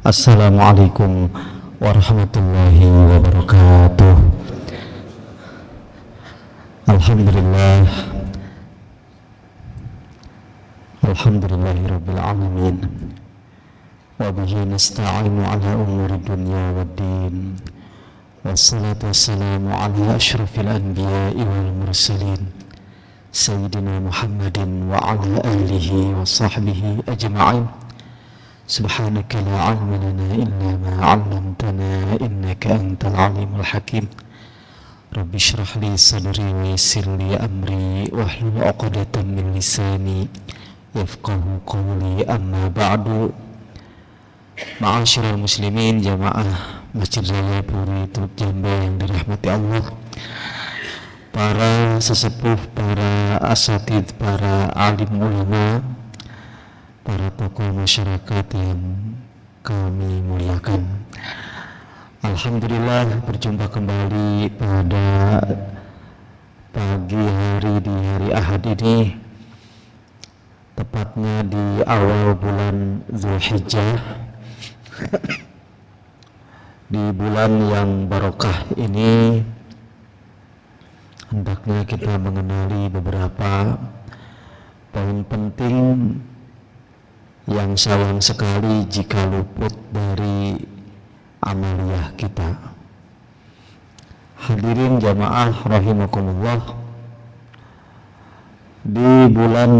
Assalamualaikum warahmatullahi wabarakatuh. Alhamdulillah, alhamdulillahirabbil alamin. Wa bihi nasta'inu ala umuri dunya waddin. Wassalatu wassalamu ala asyrafil anbiya'i wal mursalin Sayyidina Muhammadin wa ala alihi wa sahbihi ajma'in. Subhanaka la ilma lana illa ma 'allamtana innaka antal alimul hakim. Rabbi shrah li sadri wa yassir li amri wahlul 'uqdatam min lisani yafqahu qawli, amma ba'du. Ma'asyiral muslimin, jamaah Masjid Raya Puri Teluk Jambe yang dirahmati Allah, para sesepuh, para asatidz, para alim ulama, para tokoh masyarakat yang kami muliakan. Alhamdulillah, berjumpa kembali pada pagi hari di hari Ahad ini, tepatnya di awal bulan Zulhijjah, di bulan yang barokah ini. Hendaknya kita mengenali beberapa poin penting yang sayang sekali jika luput dari amaliyah kita. Hadirin jamaah rahimakumullah, di bulan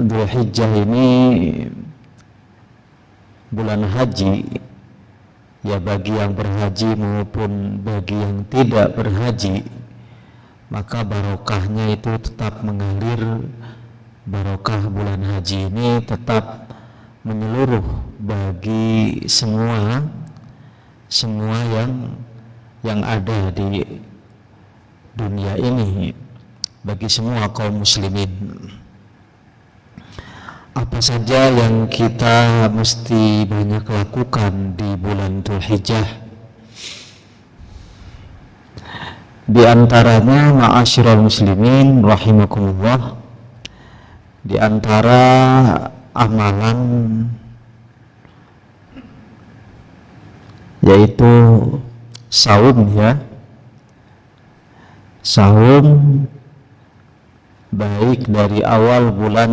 Dzulhijjah ini bulan haji, ya bagi yang berhaji maupun bagi yang tidak berhaji, maka barokahnya itu tetap mengalir. Barokah bulan haji ini tetap menyeluruh bagi semua yang ada di dunia ini, bagi semua kaum muslimin. Apa saja yang kita mesti banyak lakukan di bulan Dzulhijjah? Di antaranya, ma'asyiral muslimin rahimakumullah, di antara amalan yaitu saum, ya. Saum baik dari awal bulan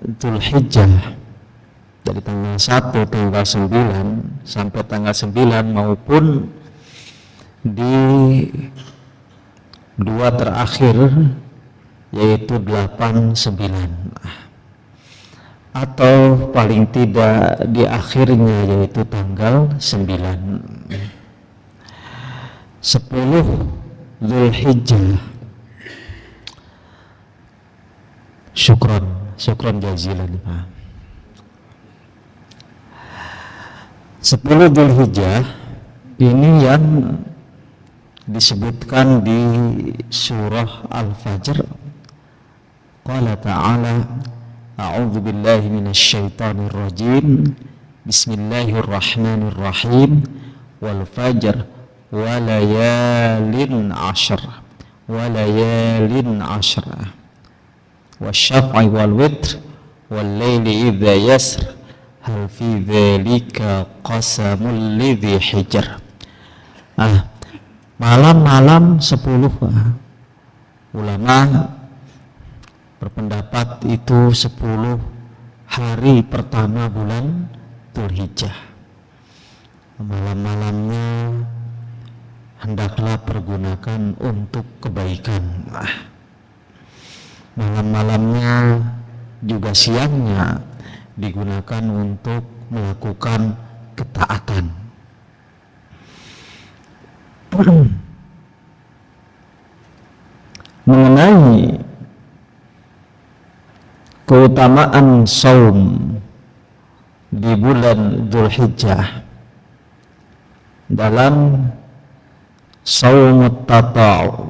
Dzulhijjah, dari tanggal 1, tanggal 9 sampai tanggal 9, maupun di dua terakhir yaitu 8, 9, atau paling tidak di akhirnya yaitu tanggal 9. 10 Dzulhijjah. Syukron jazilan, Pak. 10 Dzulhijjah ini yang disebutkan di surah Al-Fajr. Qala ta'ala, a'udzu billahi minasyaitonir rajim. Bismillahirrahmanirrahim. Wal fajr wa layalin 'ashr. Wa layalin 'ashr. Wasyaf'i wal witr wal laili idza yasr. Hal fi dzalika qasamul lidzi hijr. Malam-malam 10. Ulama berpendapat itu 10 hari pertama bulan Dzulhijjah. Malam-malamnya hendaklah pergunakan untuk kebaikan. Malam-malamnya juga siangnya digunakan untuk melakukan ketaatan. Mengenai keutamaan saum di bulan Dzulhijjah, dalam saumut tatawwu',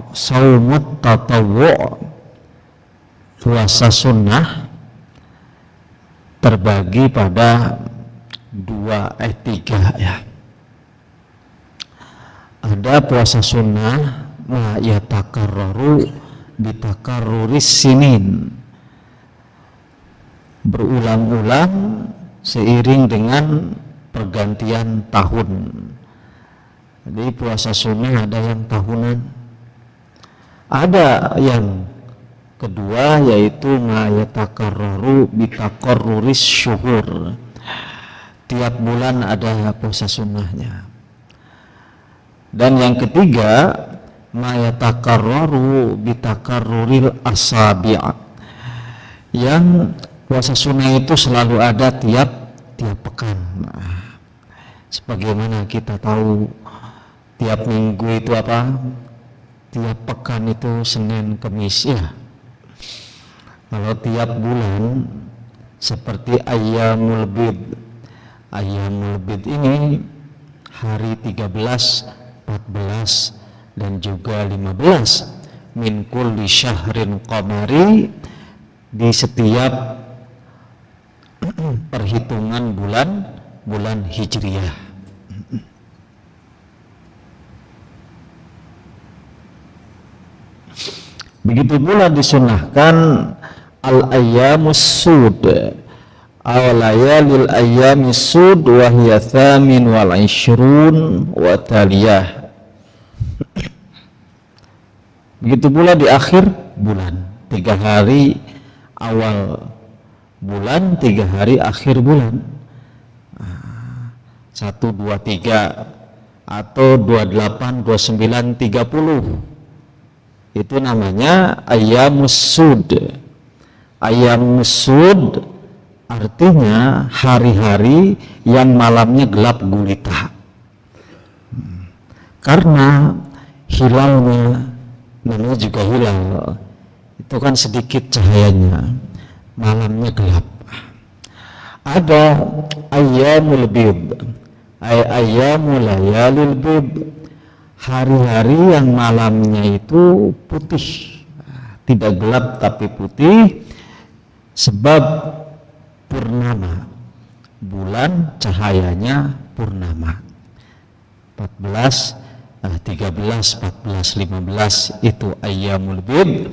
puasa sunnah, terbagi pada 3, ya. Ada puasa sunnah ma yatakarraru bitakarruris sinin, berulang-ulang seiring dengan pergantian tahun. Jadi puasa sunnah ada yang tahunan, ada yang kedua yaitu ma yatakarraru bitaqarruris syuhur. Tiap bulan ada puasa sunnahnya. Dan yang ketiga ma yatakarraru bitaqarruril asabi'. Yang puasa sunnah itu selalu ada tiap pekan. Sebagaimana kita tahu tiap minggu itu apa? Tiap pekan itu Senin, Kamis ya. Kalau tiap bulan seperti Ayyamul Bid. Ayyamul Bid ini hari 13, 14 dan juga 15 min kulli syahrin qamari, di setiap perhitungan bulan Hijriyah. Begitu pula disunahkan al-ayyamus sud aw layalil ayyamis sud wa hiya thamin wal 20 wa taliyah. Begitu pula di akhir bulan, 3 hari awal bulan, 3 hari akhir bulan, 1, 2, 3 atau 28, 29, 30. Itu namanya ayyamus sud. Ayyamus sud artinya hari-hari yang malamnya gelap gulita. Karena hilalnya, namanya juga hilal, itu kan sedikit cahayanya, malamnya gelap. Ada ayyamul bid, ayyamul layalil bid, hari-hari yang malamnya itu putih, tidak gelap tapi putih, sebab purnama, bulan cahayanya purnama. 14, 13, 14, 15 itu ayyamul bid.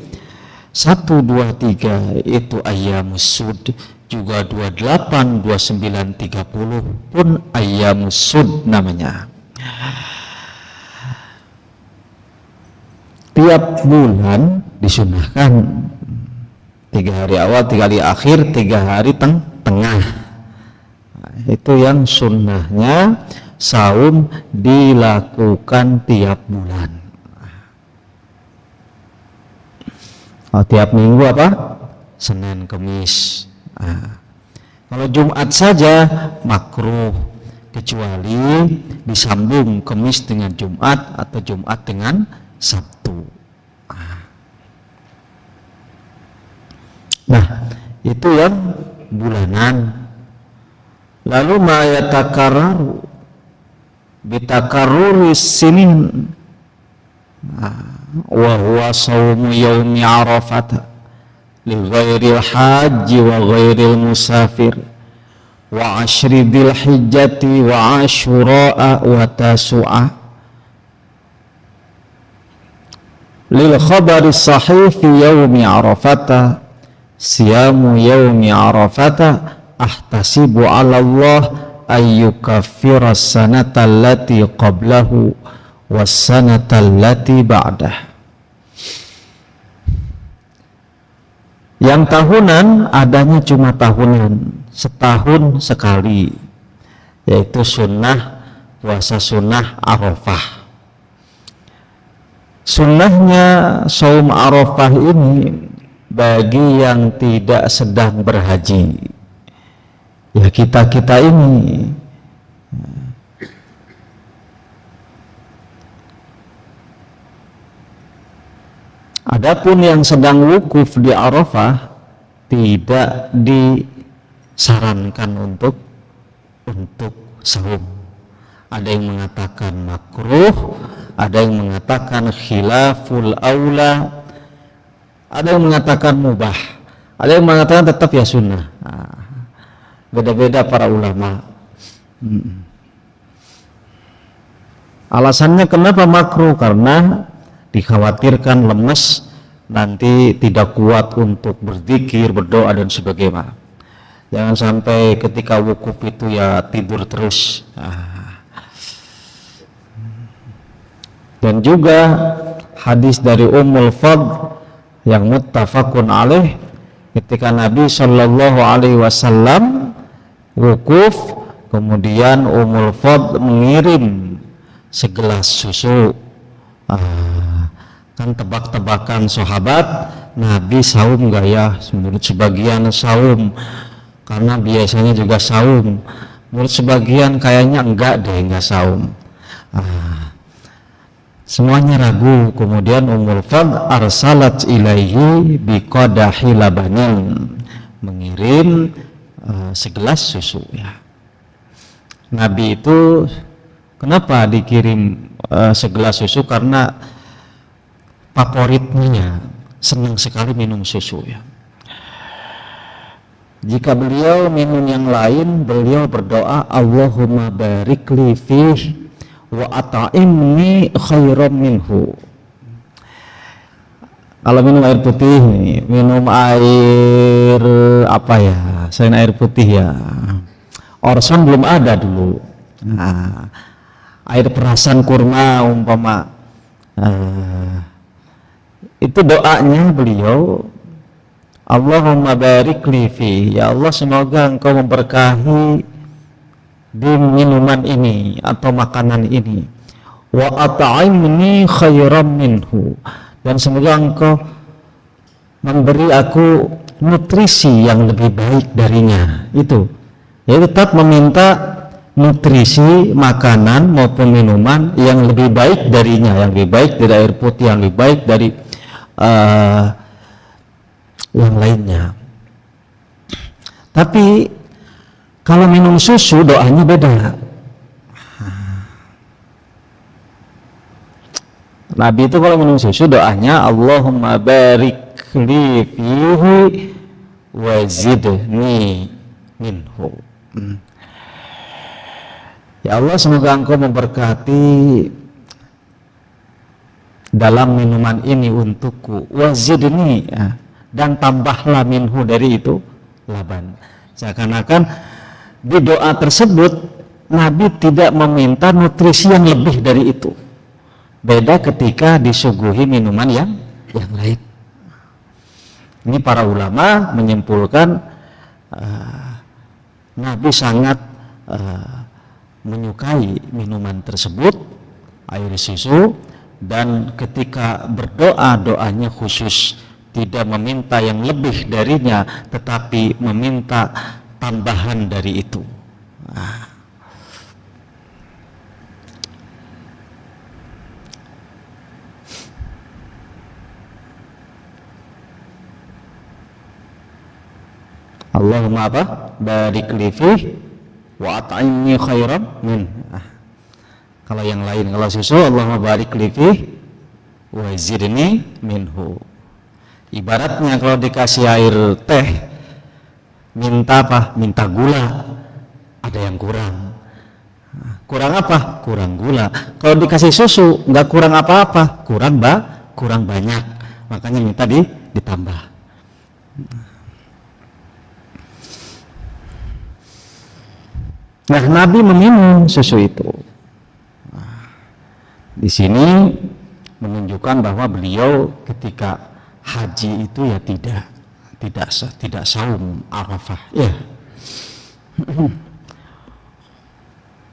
1, 2, 3 itu ayyamus sud. Juga 28, 29, 30 pun ayyamus sud namanya. Tiap bulan disunahkan 3 hari awal, 3 hari akhir, 3 hari tengah. Itu yang sunnahnya saum dilakukan tiap bulan. Tiap minggu apa? Senin, Kamis. Kalau Jumat saja makruh, kecuali disambung Kamis dengan Jumat atau Jumat dengan Sabtu. Nah, itu yang bulanan. Lalu ma yatakarraru bitakarruris sinin wa huwa shaumu yaumi arafah li ghairil haji wa ghairil musafir wa ashri dzil hijjati wa asyura wa tasu'a. Lil khabari sahih fi yaumi arafata siyamu yaumi arafata ahtasibu ala Allah ayyukaffira sanata allati qablahu was sanata allati ba'dah. Yang tahunan adanya cuma tahunan, setahun sekali, yaitu sunnah puasa sunnah Arafah. Sunnahnya saum Arafah ini bagi yang tidak sedang berhaji, ya kita ini. Adapun yang sedang wukuf di Arafah tidak disarankan untuk saum. Ada yang mengatakan makruh, ada yang mengatakan khilaful aula, ada yang mengatakan mubah, ada yang mengatakan tetap ya sunnah. Beda-beda para ulama. Alasannya kenapa makruh? Karena dikhawatirkan lemes, nanti tidak kuat untuk berzikir, berdoa dan sebagainya. Jangan sampai ketika wukuf itu ya tidur terus. Dan juga hadis dari Ummul Fadl yang muttafaqun alaih, ketika Nabi Shallallahu Alaihi Wasallam wukuf, kemudian Ummul Fadl mengirim segelas susu. Kan tebak-tebakan sahabat, Nabi saum gak ya? Menurut sebagian saum, karena biasanya juga saum. Menurut sebagian kayaknya enggak deh, enggak saum. Semuanya ragu. Kemudian Ummul Fadl arsalat ilaihi biqadahi labanin, mengirim segelas susu ya. Nabi itu kenapa dikirim segelas susu? Karena favoritnya senang sekali minum susu ya. Jika beliau minum yang lain, beliau berdoa, Allahumma barik li fih wa at'imni khairam minhu. Kalau minum air putih nih, minum air apa ya, selain air putih ya, Orson belum ada dulu. Air perasan kurma umpama, itu doanya beliau, Allahumma barik li fi, ya Allah semoga engkau memberkahi di minuman ini atau makanan ini, wa at'imni khairam minhu, dan semoga engkau memberi aku nutrisi yang lebih baik darinya. Itu ya, tetap meminta nutrisi makanan maupun minuman yang lebih baik darinya, yang lebih baik dari air putih, yang lebih baik dari yang lainnya. Tapi kalau minum susu doanya beda. Nabi itu kalau minum susu doanya Allahumma barik li fihi wa zidni minhu. Ya Allah semoga engkau memberkati dalam minuman ini untukku, wazidni, dan tambahlah minhu, dari itu laban. Seakan-akan di doa tersebut Nabi tidak meminta nutrisi yang lebih dari itu. Beda ketika disuguhi minuman yang lain. Ini para ulama menyimpulkan Nabi sangat menyukai minuman tersebut, air susu, dan ketika berdoa, doanya khusus, tidak meminta yang lebih darinya, tetapi meminta tambahan dari itu. Allahumma apa? Barik li fih wa at'imni khairan min. Kalau yang lain, kalau susu, Allahumma barik li fih wa zidni minhu. Ibaratnya kalau dikasih air teh, minta apa? Minta gula, ada yang kurang. Kurang apa? Kurang gula. Kalau dikasih susu, nggak kurang apa-apa, kurang banyak. Makanya minta ditambah. Nah, Nabi meminum susu itu. Di sini menunjukkan bahwa beliau ketika haji itu ya tidak saum Arafah ya.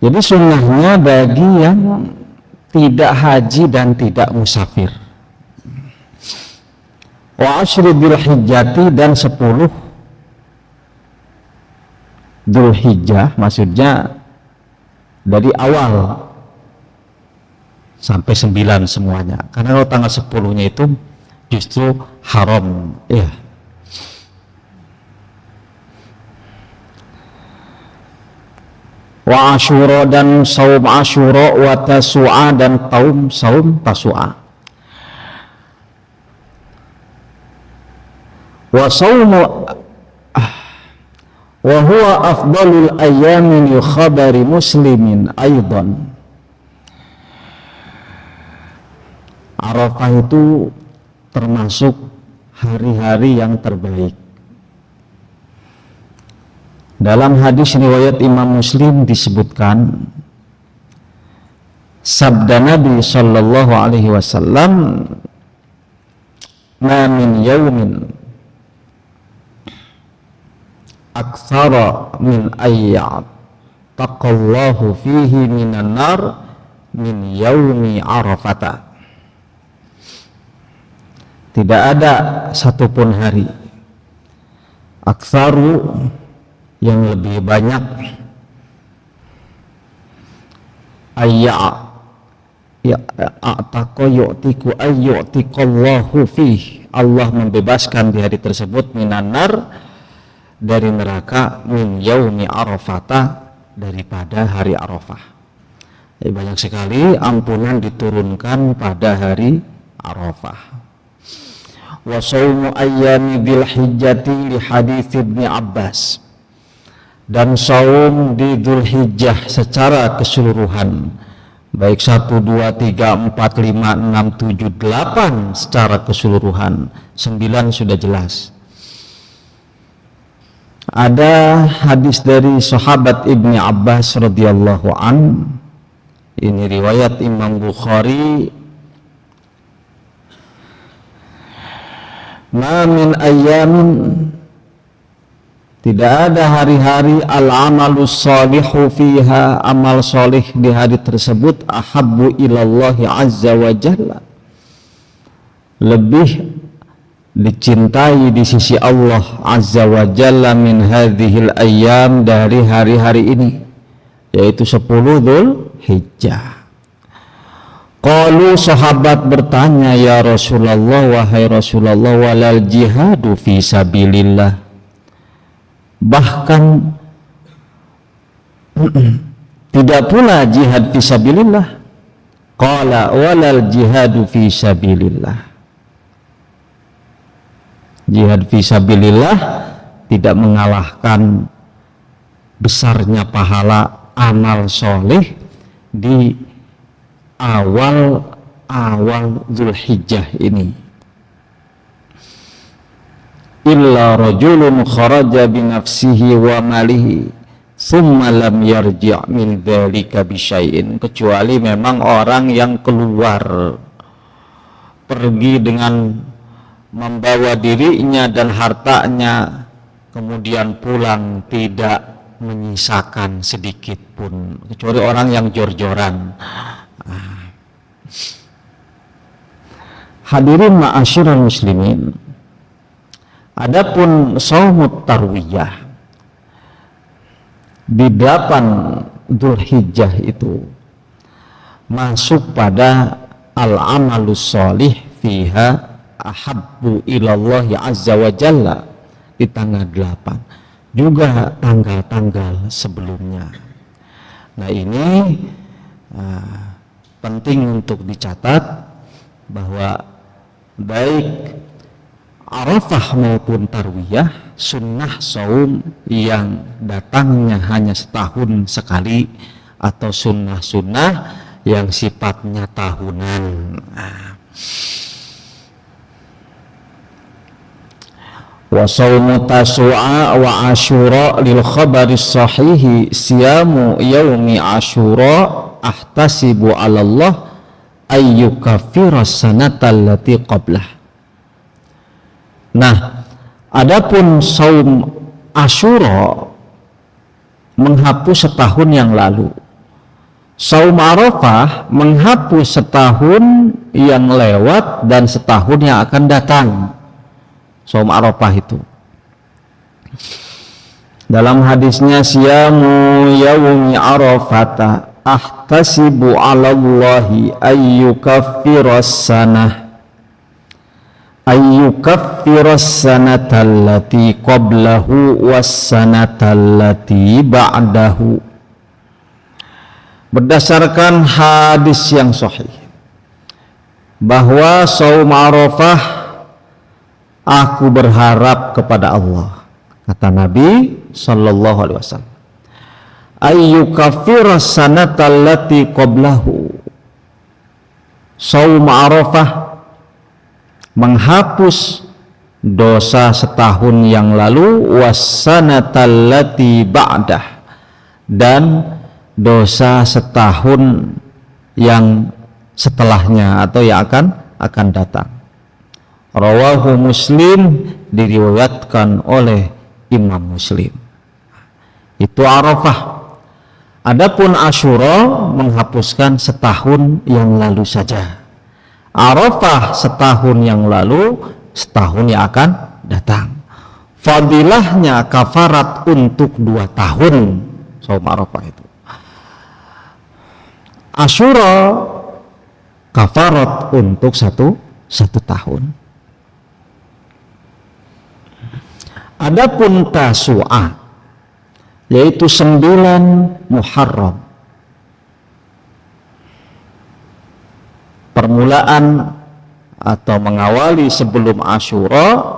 Jadi sunnahnya bagi yang tidak haji dan tidak musafir. Wa asyri dzulhijjati, dan 10 Dzulhijjah, maksudnya dari awal sampai 9 semuanya. Karena kalau tanggal 10-nya itu justru haram ya. Wa Asyura, dan saum Asyura, wa Tasu'a, dan saum Tasu'a. Wa saumu wa huwa afdalul ayyamin li khabari muslimin aidan. Arafah itu termasuk hari-hari yang terbaik. Dalam hadis riwayat Imam Muslim disebutkan sabda Nabi sallallahu alaihi wasallam, "Ma min yaumin aktsara min ayyat taqallahu fihi minan nar min yaumi Arafata." Tidak ada satupun hari aktsaru yang lebih banyak ayyatiqallahu fih, Allah membebaskan di hari tersebut minan nar, dari neraka, min yaumi Arafata, daripada hari Arafah. Jadi banyak sekali ampunan diturunkan pada hari Arafah. Wa shaumu ayyami dzil hijjati li hadits Ibnu Abbas, dan saum di Dzulhijjah secara keseluruhan, baik 1, 2, 3, 4, 5, 6, 7, 8 secara keseluruhan, 9 sudah jelas. Ada hadis dari sahabat Ibnu Abbas radhiyallahu an, ini riwayat Imam Bukhari, ma min ayyamin, tidak ada hari-hari al-amalus salihu fiha, amal solih di hari tersebut, ahabbu ilallahi azza wa jalla, lebih dicintai di sisi Allah azza wa jalla, min hadhil ayyam, dari hari-hari ini, yaitu 10 Dzulhijjah. Qalu, sahabat bertanya, ya Rasulullah, wahai Rasulullah, walal jihadu fi sabilillah, bahkan tidak pula jihad fi sabilillah. Qala walal jihadu fi sabilillah, jihad fi sabilillah tidak mengalahkan besarnya pahala amal soleh di awal Dzulhijjah ini. Illa rajulun kharaja binafsihi wa malihi thumma lam yarji' min dzalika bisyai'in, kecuali memang orang yang keluar pergi dengan membawa dirinya dan hartanya, kemudian pulang tidak menyisakan sedikit pun, kecuali orang yang jor-joran. Hadirin ma'asyiral muslimin, adapun shaumut tarwiyah di 8 Dzulhijjah itu masuk pada al-amalus sholih fiha ahabbu ilallahi azza wa jalla, di tanggal 8, juga tanggal-tanggal sebelumnya. Nah ini penting untuk dicatat bahwa baik Arafah maupun Tarwiyah, sunnah saum yang datangnya hanya setahun sekali, atau sunnah-sunnah yang sifatnya tahunan. Wa saumu tasu'a wa asyura lil khabaris sahihi siyamu yaumi asyura ahtasibu 'ala Allah ayyukaffira sanatal lati qablah. Nah, adapun saum Asyura menghapus setahun yang lalu. Saum Arafah menghapus setahun yang lewat dan setahun yang akan datang. Saum Arafah itu. Dalam hadisnya, siyamu yaumi Arafata ahtasibu 'ala Allahi ayyukaffiras sanah ayyukaffiras sanatallati qablahu wassanatallati ba'dahu. Berdasarkan hadis yang sahih bahwa saum Arafah, aku berharap kepada Allah, kata Nabi sallallahu alaihi wasallam, ayyukaffiras sanatallati qablahu, saum Arafah menghapus dosa setahun yang lalu, wassanatallati ba'dah, dan dosa setahun yang setelahnya atau yang akan datang. Rawahu Muslim, diriwayatkan oleh Imam Muslim. Itu Arafah. Adapun Asyura menghapuskan setahun yang lalu saja. Arafah setahun yang lalu, setahun yang akan datang. Fadilahnya kafarat untuk 2 tahun saum Arafah itu. Asyura kafarat untuk satu tahun. Adapun Tasu'a, yaitu 9 Muharram, permulaan atau mengawali sebelum Asyura,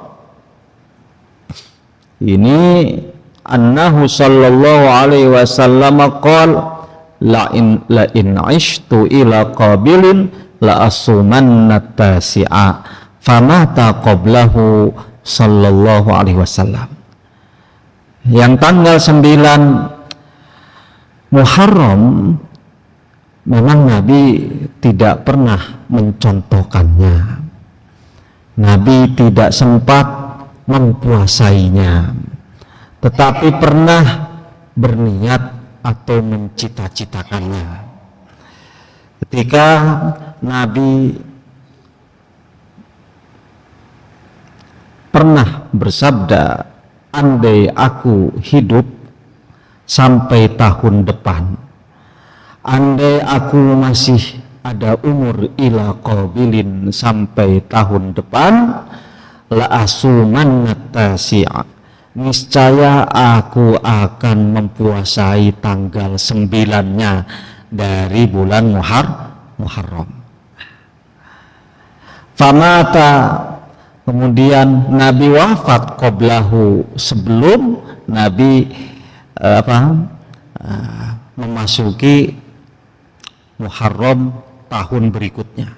ini annahu sallallahu alaihi wasallam qala la in ishtu ila qabilin la asumanna tasi'a, famata qablahu sallallahu alaihi wasallam. Yang tanggal 9 Muharram memang Nabi tidak pernah mencontohkannya. Nabi tidak sempat mempuasainya, tetapi pernah berniat atau mencita-citakannya. Ketika Nabi pernah bersabda, andai aku hidup sampai tahun depan, andai aku masih ada umur ila qabilin sampai tahun depan, la asuman tasi'a, niscaya aku akan mempuasai tanggal 9-nya dari bulan Muharram. Famata, kemudian Nabi wafat qablahu, sebelum Nabi memasuki Muharram tahun berikutnya.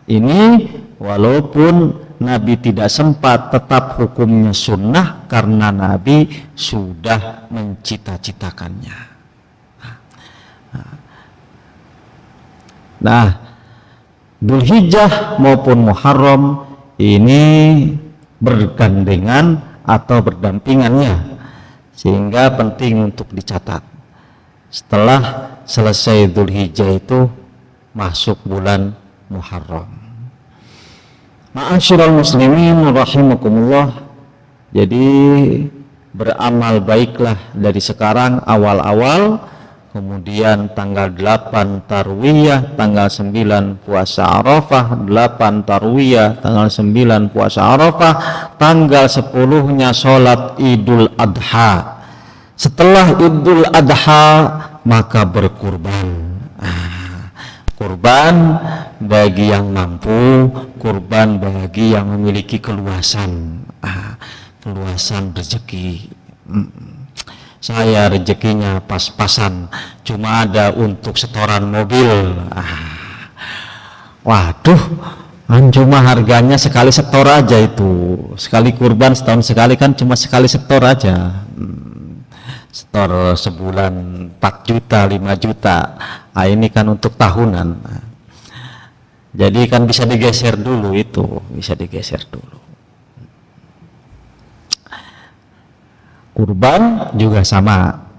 Ini walaupun Nabi tidak sempat, tetap hukumnya sunnah karena Nabi sudah mencita-citakannya. Nah, Dzulhijjah maupun Muharram ini bergandengan atau berdampingannya, sehingga penting untuk dicatat. Setelah selesai Dzulhijjah itu masuk bulan Muharram. Ma'asyiral muslimin rahimakumullah. Jadi beramal baiklah dari sekarang awal-awal, kemudian tanggal 8 Tarwiyah, tanggal 9 puasa Arafah, 8 Tarwiyah, tanggal 9 puasa Arafah, tanggal 10-nya sholat Idul Adha. Setelah Idul Adha maka berkurban. Kurban bagi yang mampu, kurban bagi yang memiliki keluasan rezeki. Saya rezekinya pas-pasan, cuma ada untuk setoran mobil. Waduh, cuma harganya sekali setor aja itu. Sekali kurban setahun sekali kan cuma sekali setor aja. Setor sebulan 4 juta, 5 juta. Ini kan untuk tahunan. Jadi kan bisa digeser dulu itu, bisa digeser dulu. Kurban juga sama.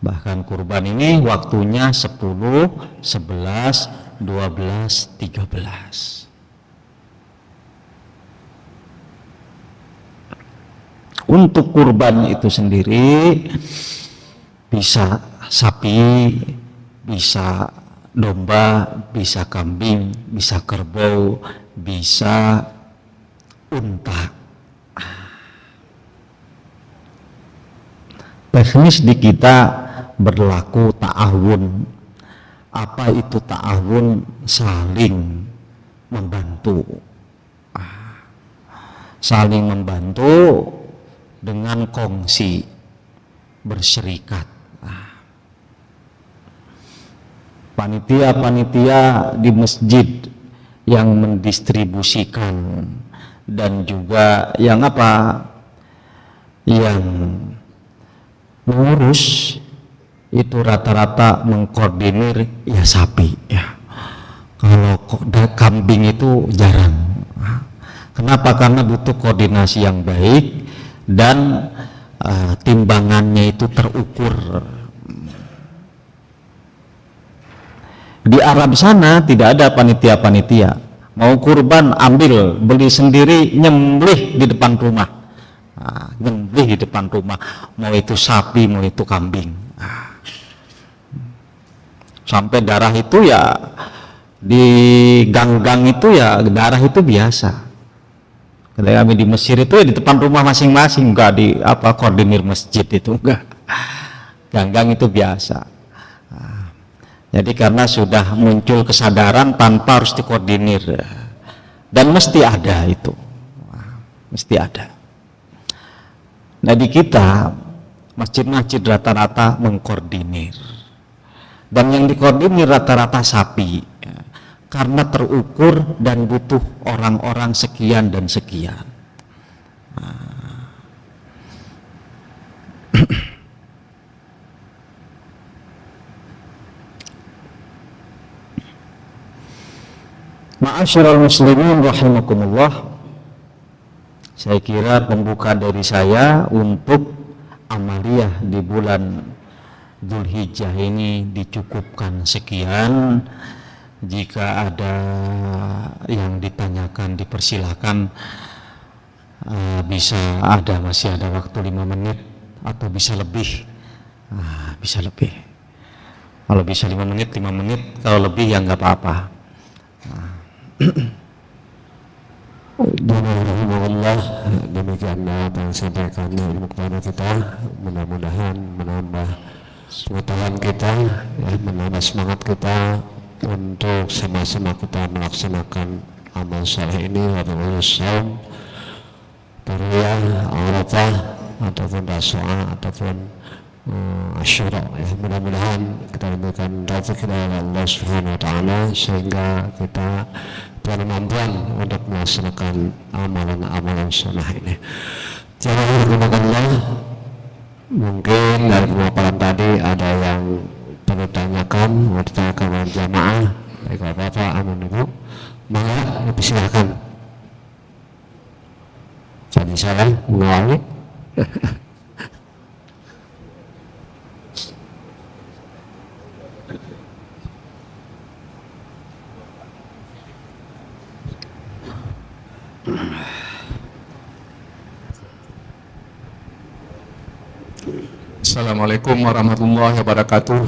Bahkan kurban ini waktunya 10, 11, 12, 13. Untuk kurban itu sendiri bisa sapi, bisa domba, bisa kambing, bisa kerbau, bisa unta. Teknis di kita berlaku ta'awun. Apa itu ta'awun? Saling membantu. Saling membantu dengan kongsi, berserikat. Panitia-panitia di masjid yang mendistribusikan dan juga yang apa, yang mengurus itu rata-rata mengkoordinir ya sapi ya. Kalau kambing itu jarang. Kenapa? Karena butuh koordinasi yang baik dan timbangannya itu terukur. Di Arab sana tidak ada panitia-panitia. Mau kurban ambil, beli sendiri, nyembelih di depan rumah. Nyembelih di depan rumah. Mau itu sapi, mau itu kambing. Sampai darah itu ya di gang-gang itu ya darah itu biasa. Ketika kami di Mesir itu ya di depan rumah masing-masing, enggak di apa koordinir masjid itu enggak. Gang-gang itu biasa. Jadi karena sudah muncul kesadaran tanpa harus dikoordinir, dan mesti ada itu, mesti ada. Nah di kita masjid-masjid rata-rata mengkoordinir, dan yang dikoordinir rata-rata sapi, karena terukur dan butuh orang-orang sekian dan sekian. Ma'asyiral muslimin rahimakumullah, saya kira pembuka dari saya untuk amaliyah di bulan Dzulhijjah ini dicukupkan sekian. Jika ada yang ditanyakan dipersilakan, bisa ada, masih ada waktu 5 menit atau bisa lebih. Bisa lebih, kalau bisa 5 menit 5 menit, kalau lebih ya nggak apa-apa. Alhamdulillah, demikianlah apa yang sampaikan ilmu kepada kita, mudah-mudahan menambah pengetahuan kita, ya, menambah semangat kita untuk sama-sama kita melaksanakan amal saleh ini, yaitu saum, tarwiyah, Arafah, ataupun Tasu'a, ataupun Asyura. Ya, mudah-mudahan kita diberikan taufik dari Allah Subhanahu wa taala sehingga kita berkemampuan untuk melaksanakan amalan-amalan sunnah ini. Jangan lupakanlah, mungkin dari pemaparan tadi ada yang perlu ditanyakan, mau ditanyakan oleh jamaah, baik bapak, amin ibu, maka silakan. Jadi saya mengawali. Assalamualaikum warahmatullahi wabarakatuh.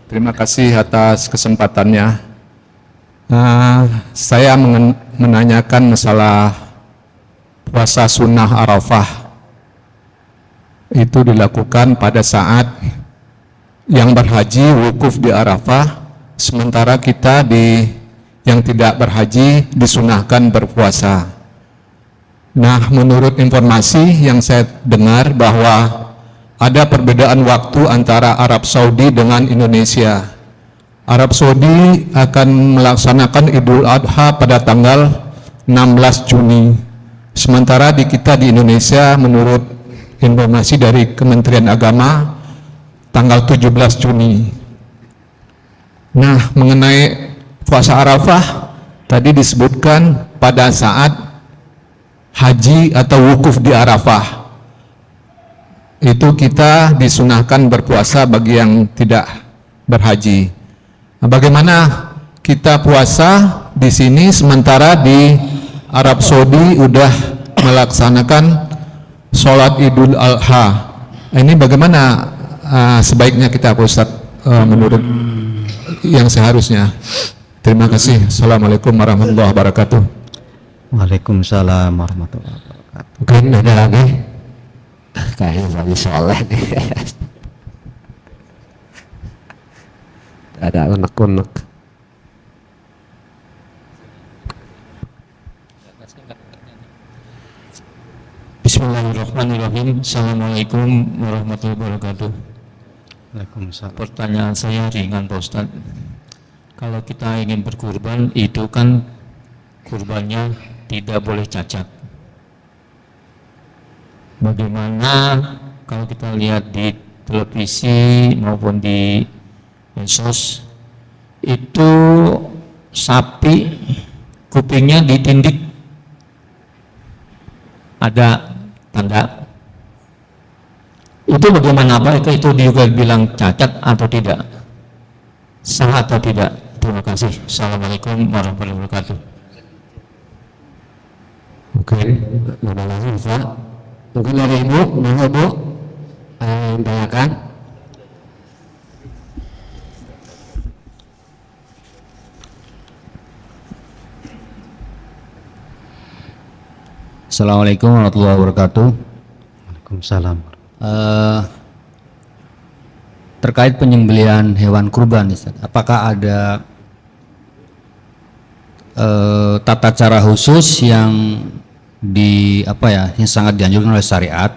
Terima kasih atas kesempatannya. Saya menanyakan masalah puasa sunnah Arafah. Itu dilakukan pada saat yang berhaji wukuf di Arafah, sementara kita yang tidak berhaji disunahkan berpuasa. Nah, menurut informasi yang saya dengar bahwa ada perbedaan waktu antara Arab Saudi dengan Indonesia. Arab Saudi akan melaksanakan Idul Adha pada tanggal 16 Juni. Sementara di kita di Indonesia menurut informasi dari Kementerian Agama tanggal 17 Juni. Nah, mengenai puasa Arafah tadi disebutkan pada saat haji atau wukuf di Arafah. Itu kita disunahkan berpuasa bagi yang tidak berhaji. Nah, bagaimana kita puasa di sini sementara di Arab Saudi udah melaksanakan sholat Idul Adha? Ini bagaimana sebaiknya kita, Pak Ustaz, menurut yang seharusnya? Terima kasih. Assalamualaikum warahmatullahi wabarakatuh. Waalaikumsalam warahmatullahi wabarakatuh. Mungkin ada lagi? Kayaknya lagi soleh nih. Ada unek-unek. Bismillahirrahmanirrahim. Assalamualaikum warahmatullahi wabarakatuh. Waalaikumsalam. Pertanyaan saya ringan, Pak Ustadz. Kalau kita ingin berkurban, itu kan kurbannya tidak boleh cacat. Bagaimana kalau kita lihat di televisi maupun di medsos, itu sapi kupingnya ditindik, ada tanda. Itu bagaimana, apakah itu juga bilang cacat atau tidak, sah atau tidak? Terima kasih. Assalamualaikum warahmatullahi wabarakatuh. Oke, ada lagi Pak? Mungkin dari Ibu, mana Bu? Yang tanyakan? Assalamualaikum warahmatullahi wabarakatuh. Waalaikumsalam. Terkait penyembelihan hewan kurban, Ustaz, apakah ada tata cara khusus yang yang sangat dianjurkan oleh syariat,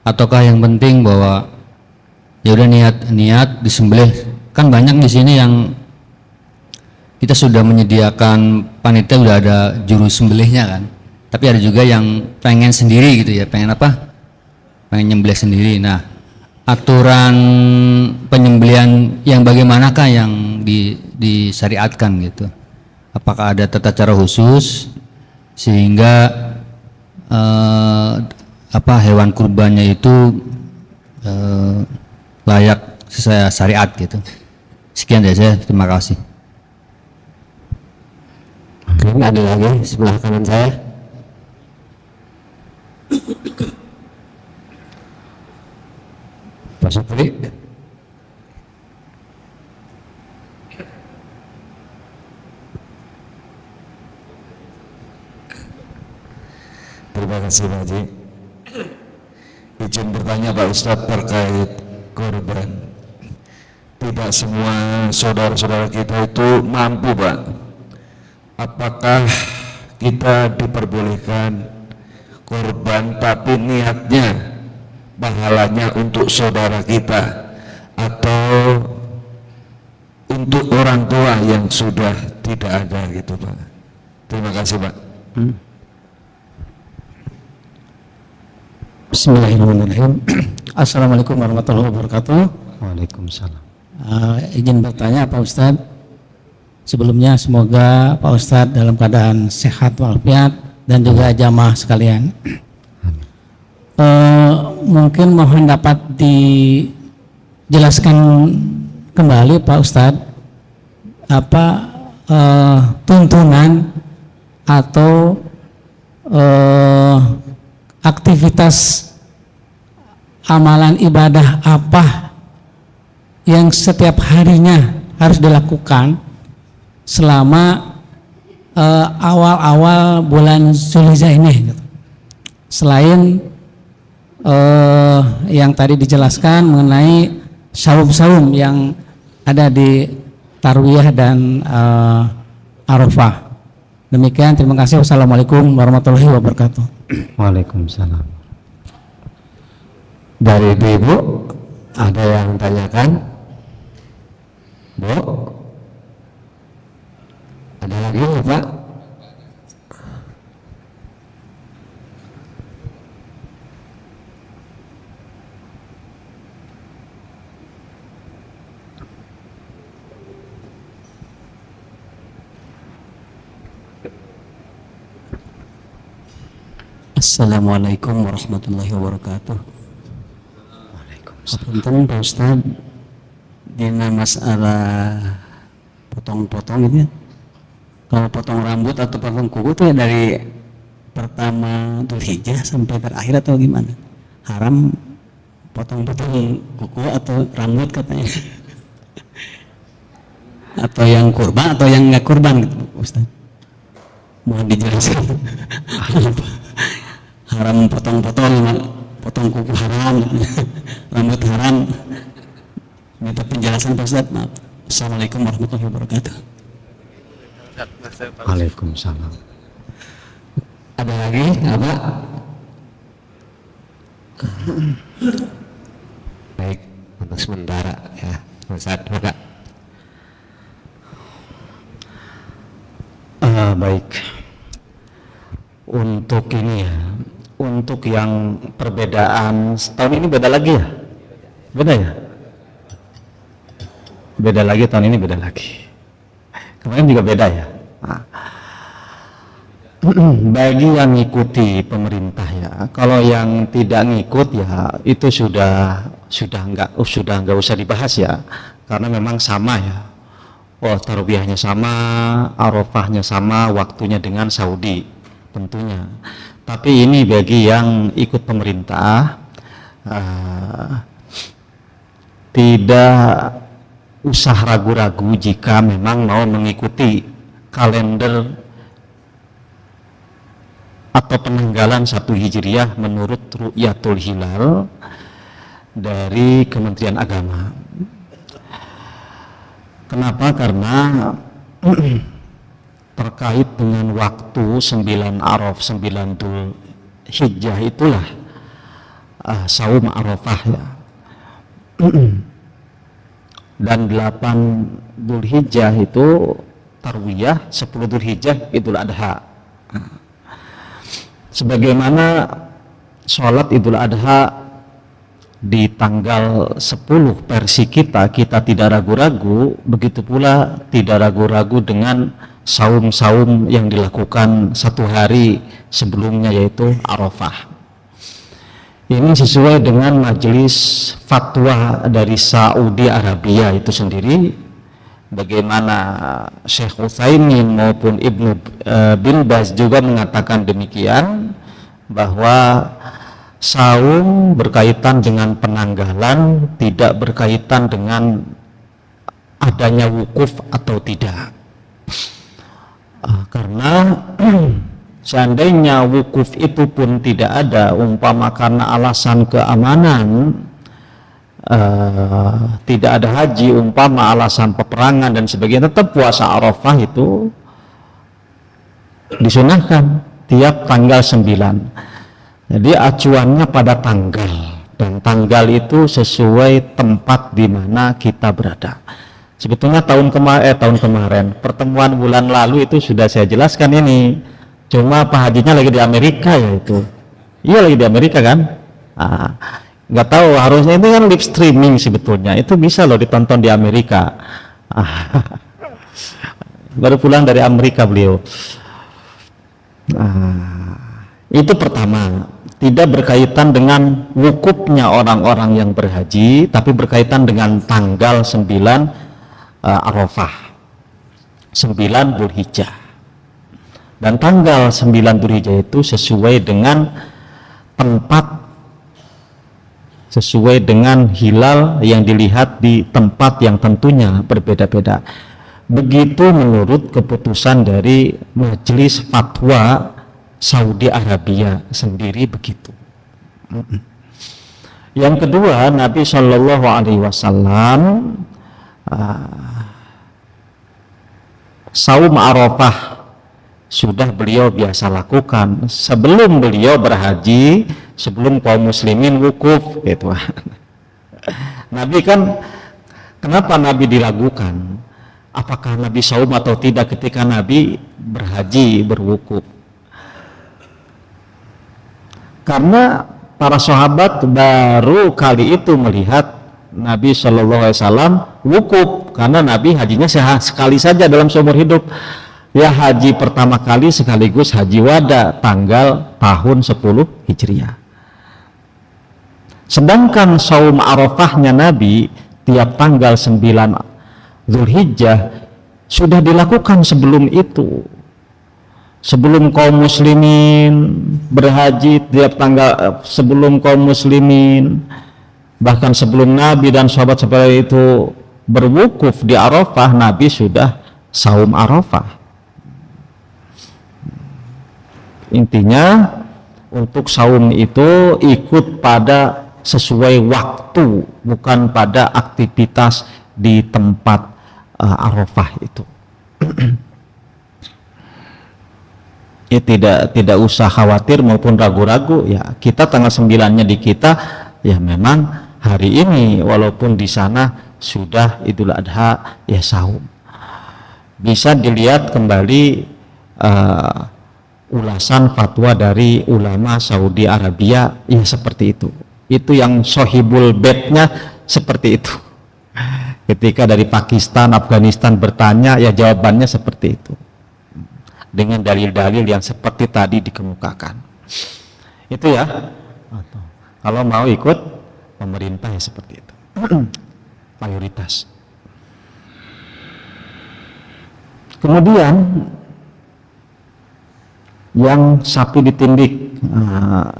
ataukah yang penting bahwa ya udah niat disembelih? Kan banyak di sini yang kita sudah menyediakan, panitia udah ada juru sembelihnya kan, tapi ada juga yang pengen sendiri gitu ya, pengen nyembelih sendiri. Nah, aturan penyembelihan yang bagaimanakah yang disyariatkan gitu? Apakah ada tata cara khusus sehingga hewan kurbannya itu layak sesuai syariat gitu? Sekian dari saya, terima kasih. Oke, ada lagi sebelah kanan saya. Pak Supri. Terima kasih Pak Haji. Izin bertanya Pak Ustadz terkait korban. Tidak semua saudara-saudara kita itu mampu Pak. Apakah kita diperbolehkan korban tapi niatnya pahalanya untuk saudara kita atau untuk orang tua yang sudah tidak ada gitu Pak? Terima kasih Pak. Bismillahirrahmanirrahim. Assalamualaikum warahmatullahi wabarakatuh. Waalaikumsalam. Izin bertanya Pak Ustadz, sebelumnya semoga Pak Ustadz dalam keadaan sehat walafiat dan juga jamaah sekalian. Mungkin mohon dapat dijelaskan kembali Pak Ustadz, apa tuntunan atau aktivitas amalan ibadah apa yang setiap harinya harus dilakukan selama awal-awal bulan Zulhijjah ini, gitu. Selain yang tadi dijelaskan mengenai saum-saum yang ada di Tarwiyah dan Arafah. Demikian, terima kasih. Wassalamualaikum warahmatullahi wabarakatuh. Waalaikumsalam. Dari Ibu ada yang tanyakan? Bu, ada lagi Pak? Assalamualaikum warahmatullahi wabarakatuh. Waalaikumsalam. Pak Ustaz, dina masalah potong-potong gitu ya, kalau potong rambut atau potong kuku itu ya dari pertama Dzulhijjah sampai terakhir atau gimana? Haram potong-potong kuku atau rambut katanya? Atau yang kurban atau yang nggak kurban gitu Ustaz? Mohon dijelaskan. Haram potong kuku haram, rambut haram. Minta penjelasan Pak Ustaz. Maaf. Assalamualaikum warahmatullahi wabarakatuh. Waalaikumsalam. Ada lagi apa? Baik, untuk sementara ya Pak Ustaz. Baik. Untuk ini ya, untuk yang perbedaan tahun ini beda lagi ya? Beda ya? Beda lagi tahun ini, beda lagi. Kemarin juga beda ya. Nah, bagi yang ngikuti pemerintah ya, kalau yang tidak ngikut ya itu sudah nggak usah dibahas ya, karena memang sama ya. Oh, tarawihnya sama, Arafahnya sama, waktunya dengan Saudi tentunya. Tapi ini bagi yang ikut pemerintah, tidak usah ragu-ragu jika memang mau mengikuti kalender atau penanggalan 1 Hijriah menurut Ru'yatul Hilal dari Kementerian Agama. Kenapa? Karena terkait dengan waktu 9 Araf, 9 Dzul Hijjah itulah saum Arafah ya. Dan 8 Dzul Hijjah itu tarwiyah, 10 Dzul Hijjah Idul Adha. Sebagaimana sholat Idul Adha di tanggal 10 versi kita tidak ragu-ragu, begitu pula tidak ragu-ragu dengan saum-saum yang dilakukan 1 hari sebelumnya, yaitu Arafah. Ini sesuai dengan majelis fatwa dari Saudi Arabia itu sendiri, bagaimana Syekh Utsaimin maupun Ibnu bin Baz juga mengatakan demikian, bahwa saum berkaitan dengan penanggalan, tidak berkaitan dengan adanya wukuf atau tidak. Karena seandainya wukuf itu pun tidak ada, umpama karena alasan keamanan, tidak ada haji, umpama alasan peperangan dan sebagainya, tetap puasa Arafah itu disunahkan tiap tanggal 9. Jadi acuannya pada tanggal, dan tanggal itu sesuai tempat di mana kita berada. Sebetulnya tahun kemarin pertemuan bulan lalu itu sudah saya jelaskan ini, cuma Pak Hajinya lagi di Amerika ya itu. Iya, lagi di Amerika kan. Nggak tahu, harusnya itu kan live streaming, sebetulnya itu bisa loh ditonton di Amerika. Baru pulang dari Amerika beliau. Itu pertama, tidak berkaitan dengan wukufnya orang-orang yang berhaji, tapi berkaitan dengan tanggal 9 Arafah, 9 Dzulhijjah. Dan tanggal 9 Dzulhijjah itu sesuai dengan tempat, sesuai dengan hilal yang dilihat di tempat yang tentunya berbeda-beda. Begitu menurut keputusan dari Majelis Fatwa Saudi Arabia sendiri, begitu. Yang kedua, Nabi Shallallahu Alaihi Wasallam saum Arafah sudah beliau biasa lakukan sebelum beliau berhaji, sebelum kaum muslimin wukuf gitu. Nabi kan, kenapa Nabi diragukan apakah Nabi saum atau tidak ketika Nabi berhaji, berwukuf? Karena para sahabat baru kali itu melihat Nabi Shallallahu Alaihi Wasallam wukuf, karena Nabi hajinya sekali saja dalam seumur hidup. Ya, haji pertama kali sekaligus haji wada tanggal tahun 10 Hijriah. Sedangkan saum Arafahnya Nabi tiap tanggal 9 Dzulhijjah sudah dilakukan sebelum itu. Sebelum kaum muslimin berhaji tiap tanggal, sebelum kaum muslimin, bahkan sebelum Nabi dan sahabat seperti itu berwukuf di Arafah, Nabi sudah saum Arafah. Intinya untuk saum itu ikut pada sesuai waktu, bukan pada aktivitas di tempat Arafah itu. Ya, tidak usah khawatir maupun ragu-ragu ya, kita tanggal 9-nya di kita ya memang hari ini, walaupun di sana sudah Idul Adha ya saum. Bisa dilihat kembali ulasan fatwa dari ulama Saudi Arabia, ya seperti itu. Itu yang sohibul bednya seperti itu. Ketika dari Pakistan, Afghanistan bertanya, ya jawabannya seperti itu. Dengan dalil-dalil yang seperti tadi dikemukakan. Itu ya. Kalau mau ikut pemerintah ya seperti itu. Mayoritas. Kemudian yang sapi ditindik.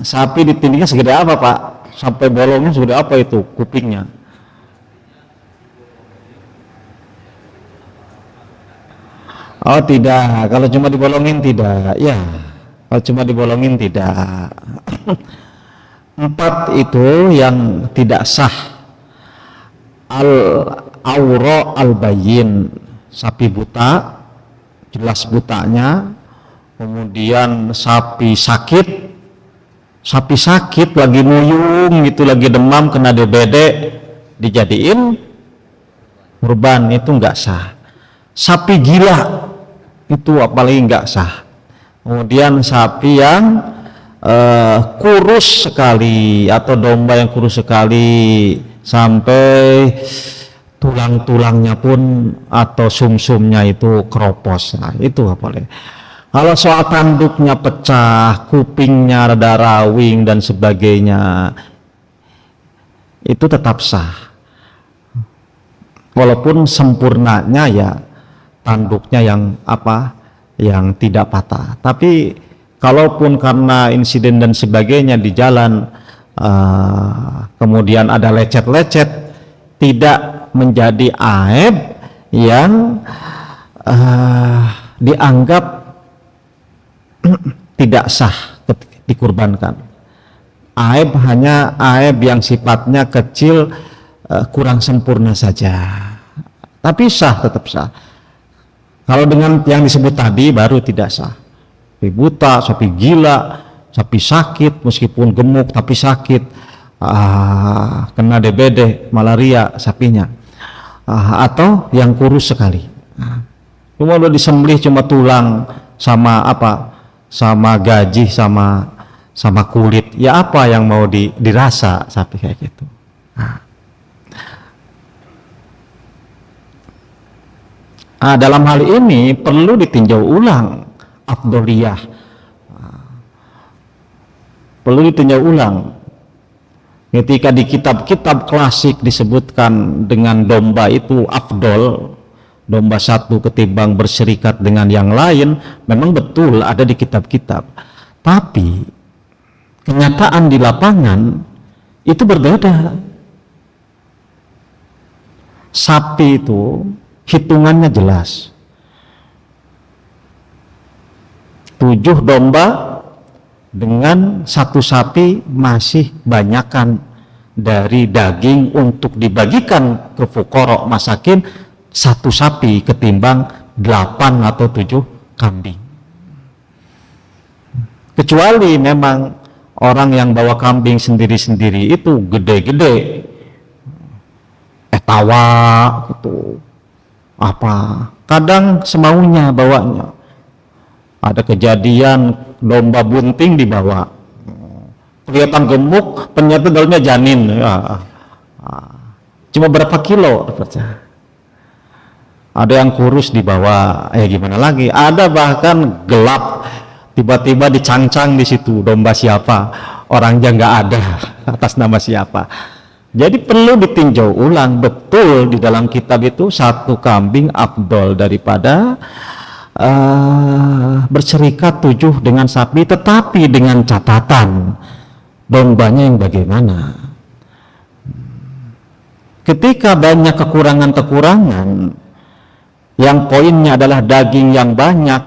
Sapi ditindiknya segede apa, Pak? Sampai bolongnya segede apa itu kupingnya? Oh tidak, kalau cuma dibolongin tidak, ya. Kalau cuma dibolongin tidak. 4 itu yang tidak sah. Al-aura al-bayyin, sapi buta, jelas butanya. Kemudian sapi sakit lagi muyung gitu, lagi demam, kena DBD, dijadiin kurban, itu enggak sah. Sapi gila itu apalagi enggak sah. Kemudian sapi yang kurus sekali atau domba yang kurus sekali sampai tulang-tulangnya pun atau sumsumnya itu keropos, nah itu apalagi. Kalau soal tanduknya pecah, kupingnya rada rawing dan sebagainya, itu tetap sah. Walaupun sempurnanya ya tanduknya yang tidak patah. Tapi kalaupun karena insiden dan sebagainya di jalan kemudian ada lecet-lecet, tidak menjadi aib yang dianggap tidak sah dikurbankan. Aib hanya aib yang sifatnya kecil, kurang sempurna saja, tapi sah, tetap sah. Kalau dengan yang disebut tadi baru tidak sah. Sapi buta, sapi gila, sapi sakit meskipun gemuk tapi sakit, kena DBD, malaria sapinya, atau yang kurus sekali. Cuma udah disembelih cuma tulang sama sama gaji sama kulit, ya apa yang mau dirasa sapi kayak gitu. Dalam hal ini perlu ditinjau ulang afdoliyah, perlu ditinjau ulang. Ketika di kitab-kitab klasik disebutkan dengan domba itu afdol, domba satu ketimbang berserikat dengan yang lain, memang betul ada di kitab-kitab. Tapi kenyataan di lapangan itu berbeda. Sapi itu hitungannya jelas. 7 domba dengan 1 sapi masih banyakan dari daging untuk dibagikan ke fuqara masakin 1 sapi ketimbang 8 atau 7 kambing. Kecuali memang orang yang bawa kambing sendiri-sendiri itu gede-gede, etawa gitu, kadang semaunya bawanya. Ada kejadian domba bunting dibawa, kelihatan gemuk, ternyata dalamnya janin, cuma berapa kilo, ada yang kurus dibawa, gimana lagi, ada bahkan gelap, tiba-tiba dicangcang di situ, domba siapa, orangnya nggak ada, atas nama siapa. Jadi perlu ditinjau ulang betul di dalam kitab itu 1 kambing afdol daripada berserikat 7 dengan sapi, tetapi dengan catatan dombanya yang bagaimana. Ketika banyak kekurangan-kekurangan yang poinnya adalah daging yang banyak,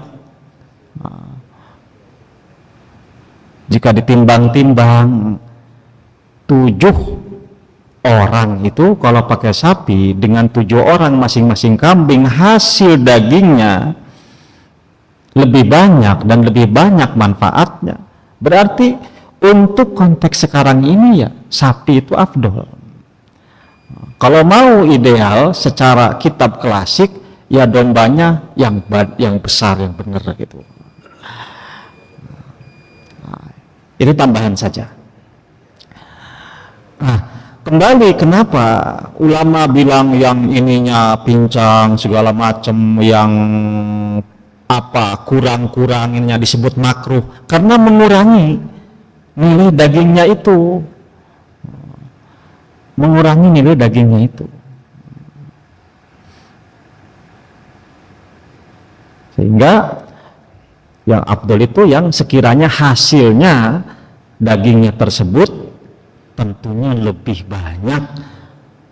jika ditimbang-timbang 7 orang itu kalau pakai sapi dengan 7 orang masing-masing kambing, hasil dagingnya lebih banyak dan lebih banyak manfaatnya. Berarti untuk konteks sekarang ini ya sapi itu afdol. Kalau mau ideal secara kitab klasik ya dombanya yang besar, yang benar gitu. Itu tambahan saja. Nah, kembali kenapa ulama bilang yang ininya pincang segala macam, yang apa kurang-kuranginnya disebut makruh, karena mengurangi nilai dagingnya itu, mengurangi nilai dagingnya itu. Sehingga yang afdol itu yang sekiranya hasilnya dagingnya tersebut tentunya lebih banyak,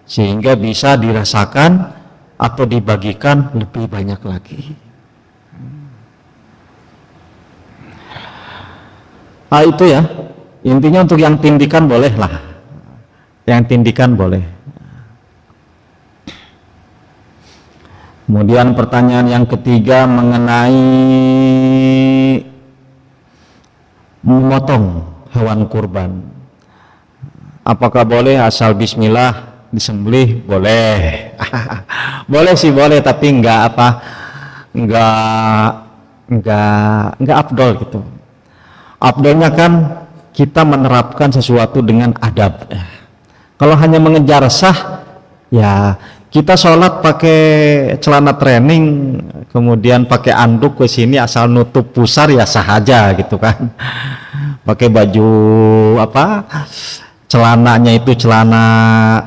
sehingga bisa dirasakan atau dibagikan lebih banyak lagi. Ah, itu ya, intinya untuk yang tindikan boleh lah, yang tindikan boleh. Kemudian pertanyaan yang ketiga mengenai memotong hewan kurban. Apakah boleh asal bismillah disembelih? Boleh. Boleh sih, boleh, tapi enggak afdol gitu. Afdolnya kan kita menerapkan sesuatu dengan adab. Kalau hanya mengejar sah, ya kita sholat pakai celana training, kemudian pakai anduk ke sini asal nutup pusar, ya sah aja gitu kan. Pakai baju apa? Celananya itu celana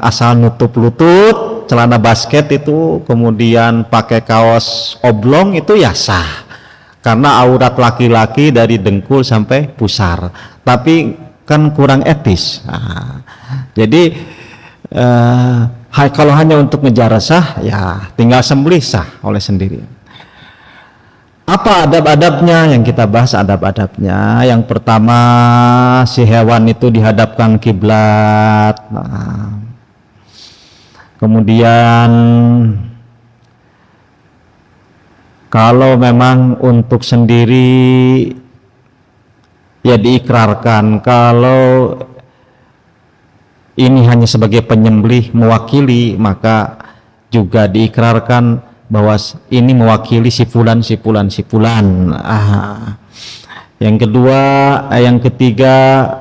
asal nutup lutut, celana basket itu, kemudian pakai kaos oblong, itu ya sah. Karena aurat laki-laki dari dengkul sampai pusar. Tapi kan kurang etis. Nah, jadi kalau hanya untuk ngejar sah, ya tinggal sembelih sah oleh sendiri. Apa adab-adabnya? Yang kita bahas adab-adabnya. Yang pertama, si hewan itu dihadapkan kiblat. Nah, kemudian kalau memang untuk sendiri, ya diikrarkan. Kalau ini hanya sebagai penyembelih mewakili, maka juga diikrarkan bahwa ini mewakili si fulan. Yang kedua, yang ketiga,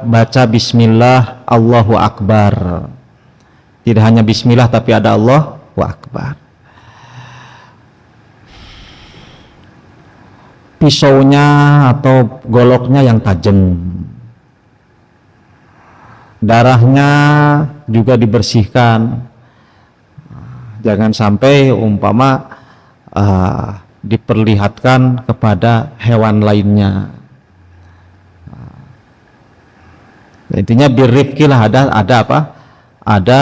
baca bismillah, Allahu Akbar. Tidak hanya bismillah tapi ada Allahu Akbar. Pisaunya atau goloknya yang tajam. Darahnya juga dibersihkan. Jangan sampai umpama diperlihatkan kepada hewan lainnya. Intinya birrifqi lah, ada apa? Ada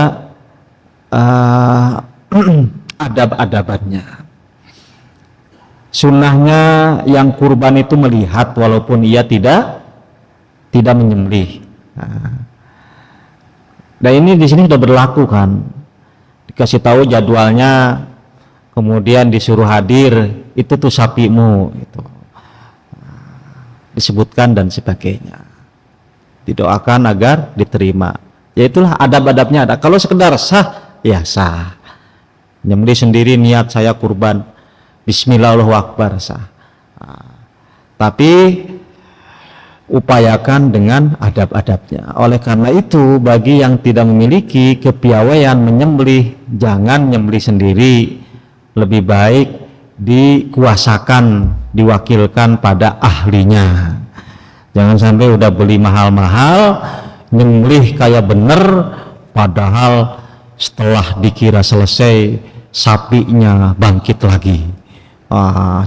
adab-adabannya. Sunnahnya yang kurban itu melihat walaupun ia tidak menyembelih. Dan ini di sini sudah berlaku kan. Dikasih tahu jadwalnya, kemudian disuruh hadir, itu tuh sapimu itu. Disebutkan dan sebagainya. Didoakan agar diterima. Ya itulah adab-adabnya ada. Kalau sekedar sah, ya sah. Nyembelih sendiri niat saya kurban, bismillah Allahu Akbar, sah. Tapi upayakan dengan adab-adabnya. Oleh karena itu, bagi yang tidak memiliki kepiawaian menyembelih, jangan nyembelih sendiri. Lebih baik dikuasakan, diwakilkan pada ahlinya. Jangan sampai udah beli mahal-mahal, nyembelih kayak bener, padahal setelah dikira selesai, sapinya bangkit lagi.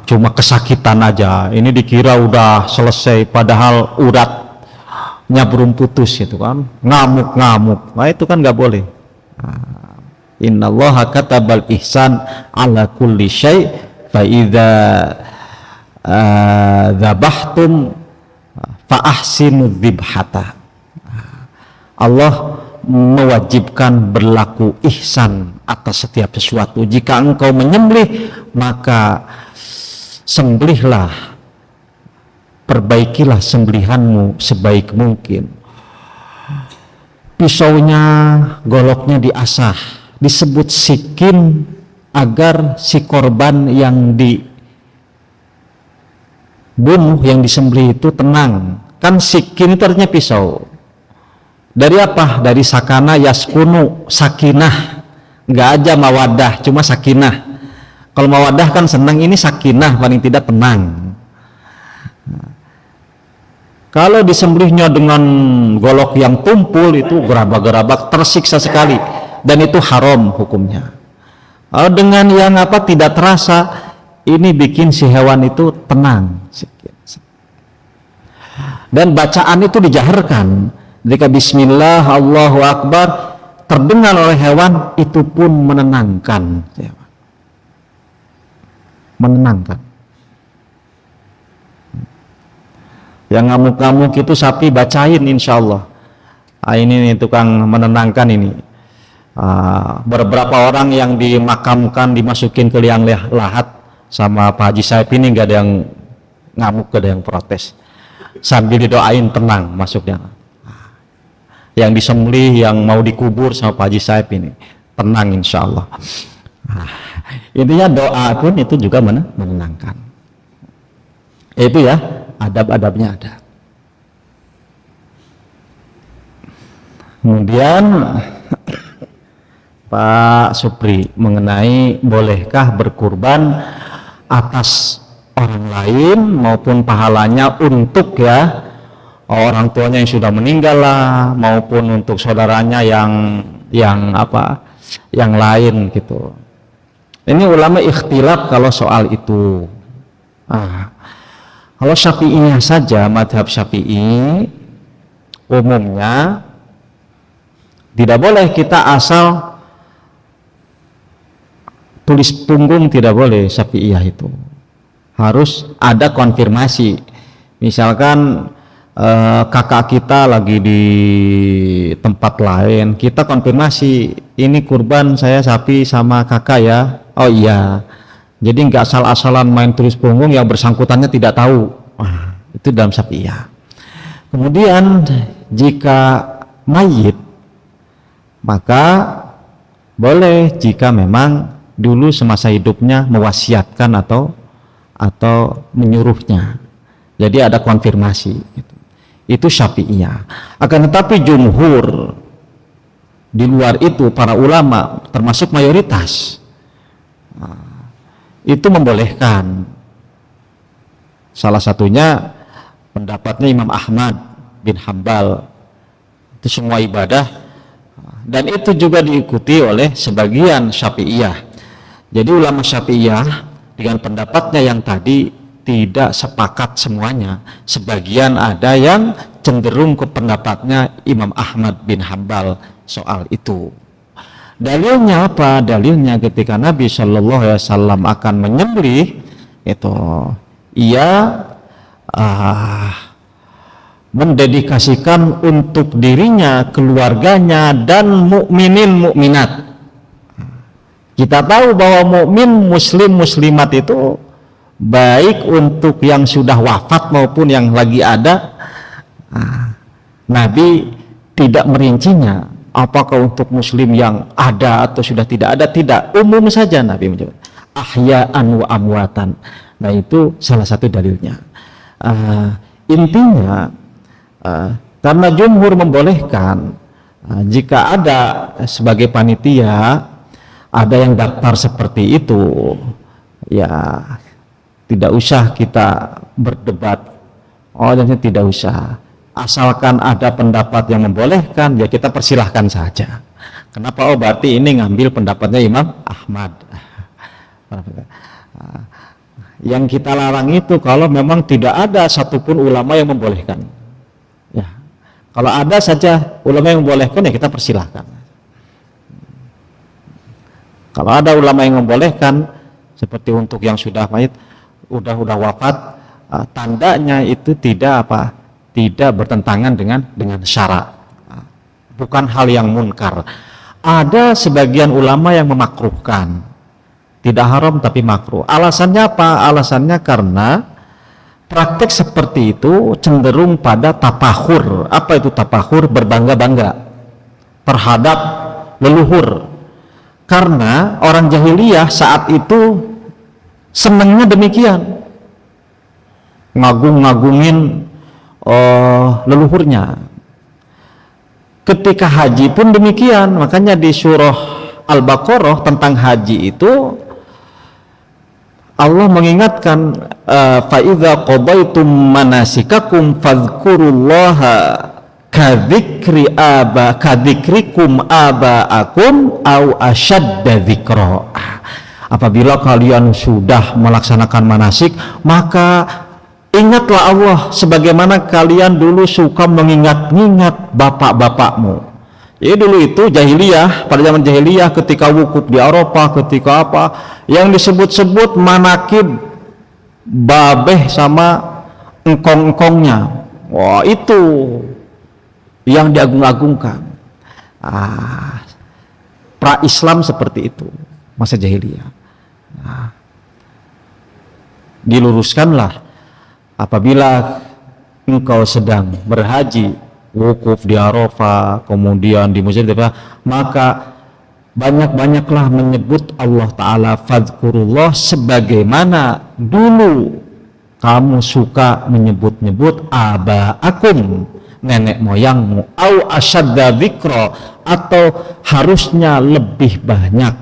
Cuma kesakitan aja, ini dikira udah selesai padahal uratnya belum putus gitu kan, ngamuk-ngamuk. Nah itu kan nggak boleh. Innallaha katabal ihsan ala kulli syai' fa idza dzabahtum fa ahsinu dzibhata. Allah mewajibkan berlaku ihsan atas setiap sesuatu. Jika engkau menyembelih, maka sembelihlah, perbaikilah sembelihanmu sebaik mungkin. Pisaunya, goloknya diasah, disebut sikin agar si korban yang dibunuh, yang disembelih itu tenang, Kan sikin itu artinya pisau. Dari apa? Dari sakana yaskunu, sakinah. Nggak aja mawadah, cuma sakinah. Kalau mawadah kan senang, ini sakinah, paling tidak tenang. Kalau disembelihnya dengan golok yang tumpul, itu gerabak-gerabak, tersiksa sekali, dan itu haram hukumnya. Kalau dengan yang tidak terasa, ini bikin si hewan itu tenang. Dan bacaan itu dijaharkan. Jika Bismillah, Allahu Akbar terdengar oleh hewan, itu pun menenangkan. Menenangkan. Yang ngamuk-ngamuk itu sapi bacain insya Allah. Ini nih tukang menenangkan ini. Beberapa orang yang dimakamkan dimasukin ke liang lahat sama Pak Haji Saip ini nggak ada yang ngamuk, gak ada yang protes. Sambil didoain tenang masuknya. Yang disembelih, yang mau dikubur sama Pak Haji Saip ini tenang insya Allah. Intinya doa pun itu juga menenangkan. Itu ya. Adab-adabnya ada. Kemudian Pak Supri mengenai bolehkah berkurban atas orang lain maupun pahalanya untuk orang tuanya yang sudah meninggal lah, maupun untuk saudaranya yang lain gitu. Ini ulama ikhtilaf kalau soal itu. Kalau Syafi'iyah saja, madhab Syafi'i umumnya tidak boleh kita asal tulis punggung, tidak boleh. Syafi'iyah itu harus ada konfirmasi. Misalkan kakak kita lagi di tempat lain, kita konfirmasi, ini kurban saya sapi sama kakak ya. Oh iya. Jadi nggak asal-asalan main tulis punggung, yang bersangkutannya tidak tahu. Itu dalam Syafi'iyah. Kemudian jika mayit, maka boleh jika memang dulu semasa hidupnya mewasiatkan atau menyuruhnya. Jadi ada konfirmasi. Itu Syafi'iyah. Akan tetapi jumhur di luar itu, para ulama termasuk mayoritas, itu membolehkan. Salah satunya pendapatnya Imam Ahmad bin Hambal, itu semua ibadah, dan itu juga diikuti oleh sebagian Syafi'iyah. Jadi ulama Syafi'iyah dengan pendapatnya yang tadi tidak sepakat semuanya. Sebagian ada yang cenderung ke pendapatnya Imam Ahmad bin Hambal soal itu. Dalilnya apa? Dalilnya ketika Nabi Shallallahu Alaihi Wasallam akan menyembelih itu, ia mendedikasikan untuk dirinya, keluarganya, dan mukminin mukminat. Kita tahu bahwa mukmin, muslim, muslimat itu baik untuk yang sudah wafat maupun yang lagi ada. Nabi tidak merincinya. Apakah untuk muslim yang ada atau sudah tidak ada? Tidak, umum saja Nabi menyebut ahya'an wa amwatan. Nah itu salah satu dalilnya. Intinya karena jumhur membolehkan, jika ada sebagai panitia ada yang daftar seperti itu, ya tidak usah kita berdebat. Tidak usah. Asalkan ada pendapat yang membolehkan, ya kita persilahkan saja. Kenapa? Berarti ini ngambil pendapatnya Imam Ahmad. Yang kita larang itu kalau memang tidak ada satupun ulama yang membolehkan. Ya, kalau ada saja ulama yang membolehkan, ya kita persilahkan. Kalau ada ulama yang membolehkan, seperti untuk yang sudah mayit, udah wafat, tandanya itu tidak bertentangan dengan syarak, bukan hal yang munkar. Ada sebagian ulama yang memakruhkan, tidak haram tapi makruh. Alasannya apa? Alasannya karena praktek seperti itu cenderung pada tafakhur. Apa itu tafakhur? Berbangga-bangga terhadap leluhur. Karena orang jahiliyah saat itu senangnya demikian, ngagung-ngagungin leluhurnya. Ketika haji pun demikian, makanya di surah Al-Baqarah tentang haji itu Allah mengingatkan fa idza qadaitum manasikakum fadhkurullaha kadzikrikum abaakum au asyadda dzikra. Apabila kalian sudah melaksanakan manasik, maka ingatlah Allah sebagaimana kalian dulu suka mengingat-ingat bapak-bapakmu. Jadi dulu itu jahiliyah, pada zaman jahiliyah ketika wukuf di Arafah, ketika apa yang disebut-sebut manakib babeh sama engkong-engkongnya. Wah, itu yang diagung-agungkan. Pra-Islam seperti itu, masa jahiliyah. Diluruskanlah apabila engkau sedang berhaji, wukuf di Arafah, kemudian di Muzdalifah, maka banyak-banyaklah menyebut Allah Ta'ala, fadhkurullah, sebagaimana dulu kamu suka menyebut-nyebut abaakum, nenek moyangmu, au asyadda dzikra, atau harusnya lebih banyak,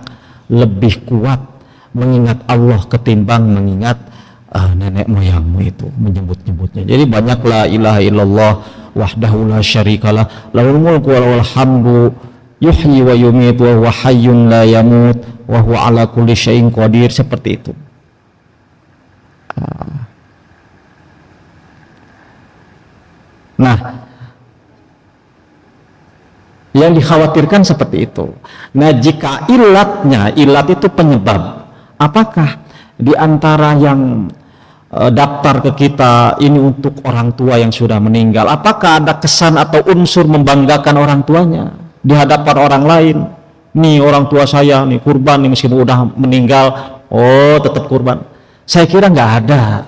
lebih kuat mengingat Allah ketimbang mengingat nenek moyangmu itu, menyebut-nyebutnya. Jadi banyak la ilaha illallah wahdahu la syarikalah, lahul mulku wa lahul hamdu, yuhyi wa yumiitu wa huwa hayyun la yamut wa huwa ala kulli syai'in qadir, seperti itu. Nah, yang dikhawatirkan seperti itu. Nah, jika ilat itu penyebab, apakah di antara yang daftar ke kita ini untuk orang tua yang sudah meninggal, apakah ada kesan atau unsur membanggakan orang tuanya di hadapan orang lain? Nih orang tua saya nih kurban nih, meskipun udah meninggal, oh tetap kurban. Saya kira nggak ada,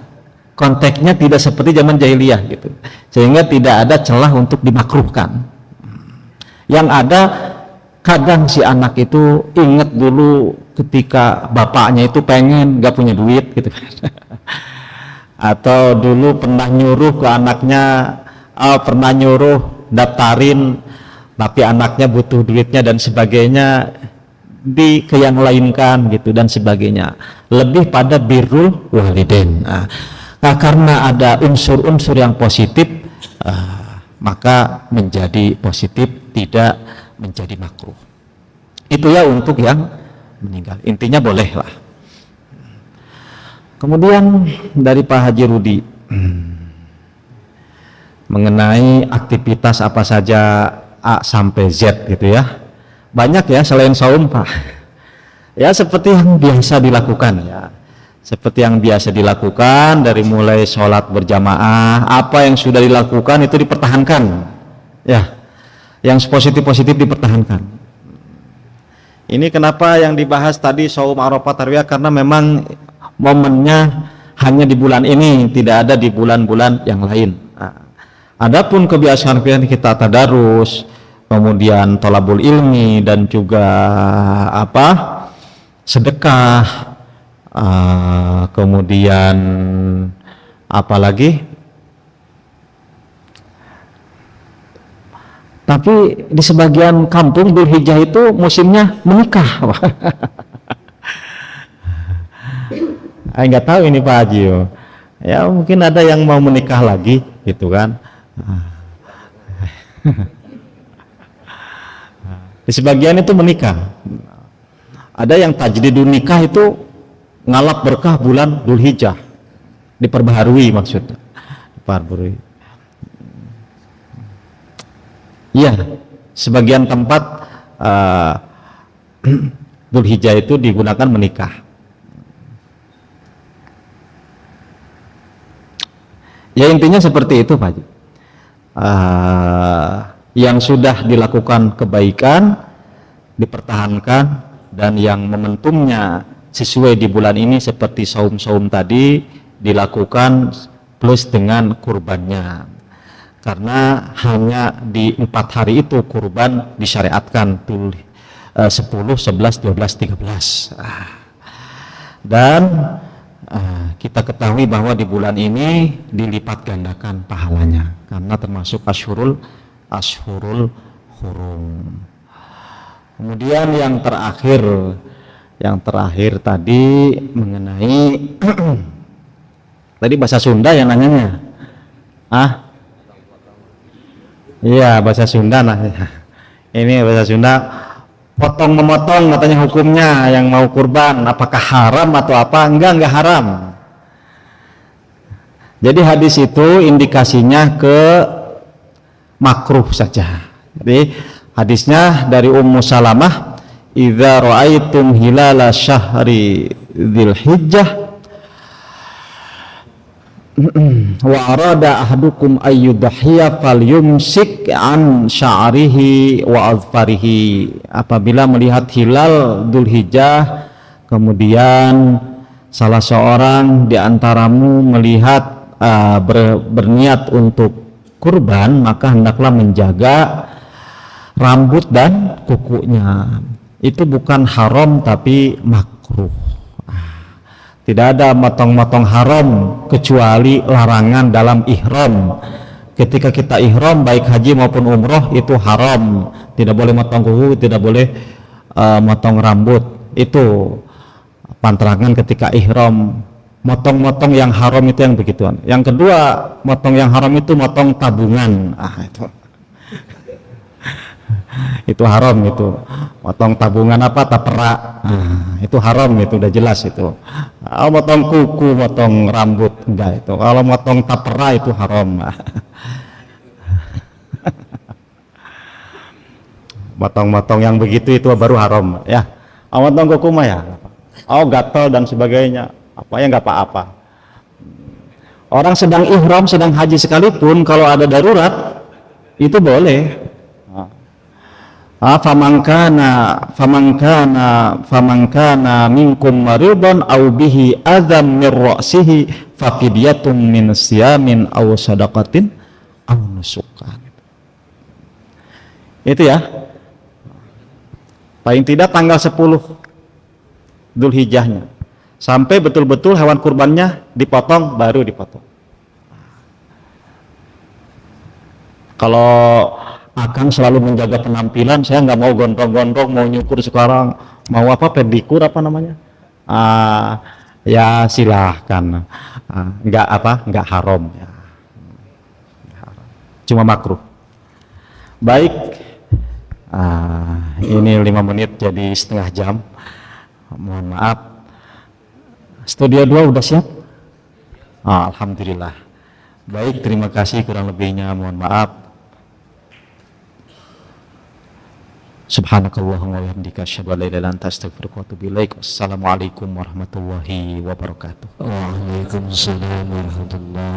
konteksnya tidak seperti zaman jahiliyah gitu, sehingga tidak ada celah untuk dimakruhkan. Yang ada kadang si anak itu ingat dulu ketika bapaknya itu pengen gak punya duit gitu kan. Atau dulu pernah nyuruh ke anaknya, pernah nyuruh daftarin tapi anaknya butuh duitnya dan sebagainya, ke yang lainkan gitu dan sebagainya, lebih pada birrul walidain. Nah, karena ada unsur-unsur yang positif, maka menjadi positif, tidak menjadi makruh. Itu ya untuk yang meninggal, intinya boleh lah. Kemudian dari Pak Haji Rudi mengenai aktivitas apa saja A sampai Z gitu ya, banyak ya selain saum Pak. Ya seperti yang biasa dilakukan ya, seperti yang biasa dilakukan dari mulai sholat berjamaah, apa yang sudah dilakukan itu dipertahankan ya, yang positif-positif dipertahankan. Ini kenapa yang dibahas tadi saum Arafah Tarwiyah, karena memang momennya hanya di bulan ini, tidak ada di bulan-bulan yang lain. Adapun kebiasaan kita tadarus, kemudian thalabul ilmi, dan juga sedekah, kemudian apalagi, tapi di sebagian kampung Dzulhijjah itu musimnya menikah. Nggak tahu ini Pak Haji, ya mungkin ada yang mau menikah lagi gitu kan. Di sebagian itu menikah, ada yang tajdidun nikah itu ngalap berkah bulan Dzulhijjah, diperbaharui maksudnya, diperbaharui. Iya, sebagian tempat Dzulhijjah itu digunakan menikah. Ya intinya seperti itu Pak Haji. Yang sudah dilakukan kebaikan dipertahankan, dan yang momentumnya sesuai di bulan ini seperti saum-saum tadi dilakukan plus dengan kurbannya, karena hanya di 4 hari itu kurban disyariatkan, 10, 11, 12, 13. Dan kita kita ketahui bahwa di bulan ini dilipat gandakan pahalanya karena termasuk ashurul hurum. Kemudian yang terakhir tadi mengenai tadi bahasa Sunda yang nanyanya. Iya, bahasa Sunda nah. Ini bahasa Sunda, potong memotong katanya hukumnya yang mau kurban, apakah haram atau apa? Enggak haram. Jadi hadis itu indikasinya ke makruh saja. Jadi hadisnya dari Ummu Salamah, idza ra'aitum hilala syahri dzulhijjah wa arada ahadukum ayyudhiya falyumsik an sya'rihi wa azfarihi. Apabila melihat hilal Dzulhijjah kemudian salah seorang di antaramu melihat berniat untuk kurban, maka hendaklah menjaga rambut dan kukunya. Itu bukan haram tapi makruh. Tidak ada motong-motong haram kecuali larangan dalam ihram. Ketika kita ihram baik haji maupun umroh itu haram. Tidak boleh motong kuku, tidak boleh motong rambut. Itu pantangan ketika ihram. Motong-motong yang haram itu yang begituan. Yang kedua, motong yang haram itu motong tabungan. Itu haram itu. Motong tabungan apa? Tapera. Itu haram itu, udah jelas itu. Motong kuku, motong rambut enggak itu. Kalau motong tapera itu haram. Motong-motong yang begitu itu baru haram ya. Motong kuku mah ya. Gatal dan sebagainya. Apa ya nggak apa-apa. Orang sedang ihram, sedang haji sekalipun kalau ada darurat itu boleh. Famankana minkum maridun aw bihi adzam min ra'sihi fa fidyatun min siyamin aw sadaqatin aw nusukan. Itu ya. Paling tidak tanggal 10 Dzulhijjahnya. Sampai betul-betul hewan kurbannya dipotong, baru dipotong. Kalau Akang selalu menjaga penampilan, saya nggak mau gondrong-gondrong, mau nyukur sekarang, mau apa, pedikur apa namanya? Ya silahkan, nggak haram ya. Cuma makruh. Baik, ini 5 menit jadi setengah jam. Mohon maaf. Studio 2 udah siap? Alhamdulillah. Baik, terima kasih, kurang lebihnya mohon maaf. Subhanakallahumma wa bihamdika asyhadu an la ilaha illa anta astaghfiruka wa atubu ilaik. Wassalamualaikum warahmatullahi wabarakatuh. Waalaikumsalam warahmatullahi